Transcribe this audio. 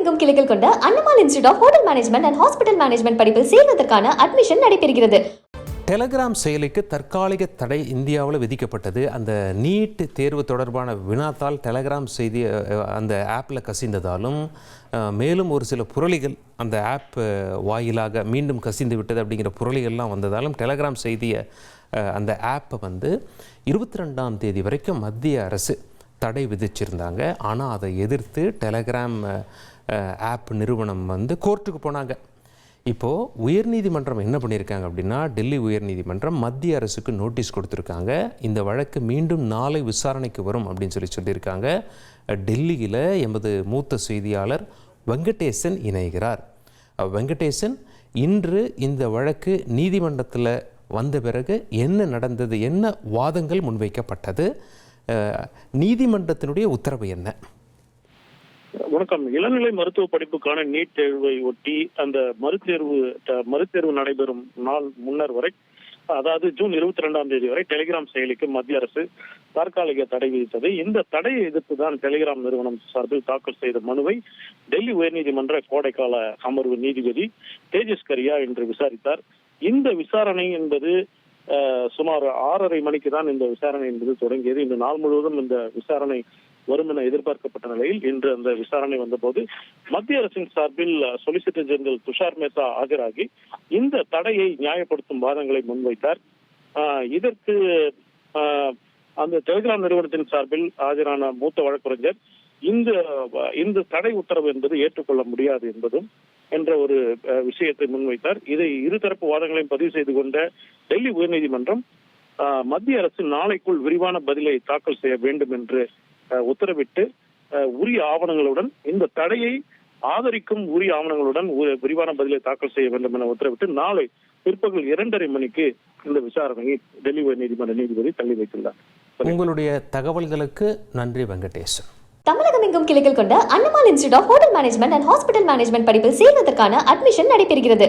எங்கும் கிளைகள் கொண்ட Annamal institute of hotel management and hospital management படிப்பில் சேர்வதற்கான அட்மிஷன் நடைபெறுகிறது. டெலகிராம் செயலிக்கு தற்காலிக தடை இந்தியாவில் விதிக்கப்பட்டது. அந்த நீட் தேர்வு தொடர்பான வினாத்தால் டெலகிராம் செய்தி அந்த ஆப்பில் கசிந்ததாலும் மேலும் ஒரு சில புரளிகள் அந்த ஆப் வாயிலாக மீண்டும் கசிந்து விட்டது அப்படிங்கிற புரளிகள்லாம் வந்ததாலும் டெலகிராம் செய்தியை அந்த ஆப்பை 22ஆம் தேதி வரைக்கும் மத்திய அரசு தடை விதிச்சிருந்தாங்க. ஆனால் அதை எதிர்த்து டெலகிராம் ஆப் நிறுவனம் கோர்ட்டுக்கு போனாங்க. இப்போது உயர்நீதிமன்றம் என்ன பண்ணியிருக்காங்க அப்படின்னா, டெல்லி உயர்நீதிமன்றம் மத்திய அரசுக்கு நோட்டீஸ் கொடுத்துருக்காங்க. இந்த வழக்கு மீண்டும் நாளை விசாரணைக்கு வரும் அப்படின்னு சொல்லியிருக்காங்க. டெல்லியில் எமது மூத்த செய்தியாளர் வெங்கடேசன் இணைகிறார். வெங்கடேசன், இன்று இந்த வழக்கு நீதிமன்றத்தில் வந்த பிறகு என்ன நடந்தது, என்ன வாதங்கள் முன்வைக்கப்பட்டது, நீதிமன்றத்தினுடைய உத்தரவு என்ன? வணக்கம். இளநிலை மருத்துவ படிப்புக்கான நீட் தேர்வை ஒட்டி அந்த மறுதேர்வு நடைபெறும் நாள் முன்னர் வரை, அதாவது ஜூன் 22ஆம் தேதி வரை டெலிகிராம் செயலிக்கு மத்திய அரசு தற்காலிக தடை விதித்தது. இந்த தடையை எதிர்த்து தான் டெலிகிராம் நிறுவனம் சார்பில் தாக்கல் செய்த மனுவை டெல்லி உயர்நீதிமன்ற கோடைக்கால அமர்வு நீதிபதி தேஜஸ் கரியா இன்று விசாரித்தார். இந்த விசாரணை என்பது சுமார் 6:30 மணிக்கு தான் இந்த விசாரணை என்பது தொடங்கியது. இந்த நாள் முழுவதும் இந்த விசாரணை வரும் என எதிர்பார்க்கப்பட்ட நிலையில் இன்று அந்த விசாரணை வந்தபோது மத்திய அரசின் சார்பில் சொலிசிட்டர் ஜெனரல் துஷார் மேத்தா ஆஜராகி இந்த தடையை நியாயப்படுத்தும் வாதங்களை முன்வைத்தார். இதற்கு அந்த டெலிகிராம் நிறுவனத்தின் சார்பில் ஆஜரான மூத்த வழக்கறிஞர் இந்த தடை உத்தரவு என்பது ஏற்றுக்கொள்ள முடியாது என்பதும் என்ற ஒரு விஷயத்தை முன்வைத்தார். இதை இருதரப்பு வாதங்களையும் பதிவு செய்து கொண்ட டெல்லி உயர்நீதிமன்றம் மத்திய அரசு நாளைக்குள் விரிவான பதிலை தாக்கல் செய்ய வேண்டும் என்று உத்தரவிட்டு உரிய ஆவணங்களுடன், இந்த தடையை ஆதரிக்கும் உரிய ஆவணங்களுடன் விரிவான பதிலை தாக்கல் செய்ய வேண்டும் என உத்தரவிட்டு நாளை பிற்பகல் 2:30 மணிக்கு இந்த விசாரணையை டெல்லி உயர்நீதிமன்ற நீதிபதி தள்ளி வைத்துள்ளார். உங்களுடைய தகவல்களுக்கு நன்றி வெங்கடேசன். தமிழகம் எங்கும் கிளைகள் கொண்ட Annamal institute of hotel management and hospital management படிப்பில் சேர்வதற்கான அட்மிஷன் நடைபெறுகிறது.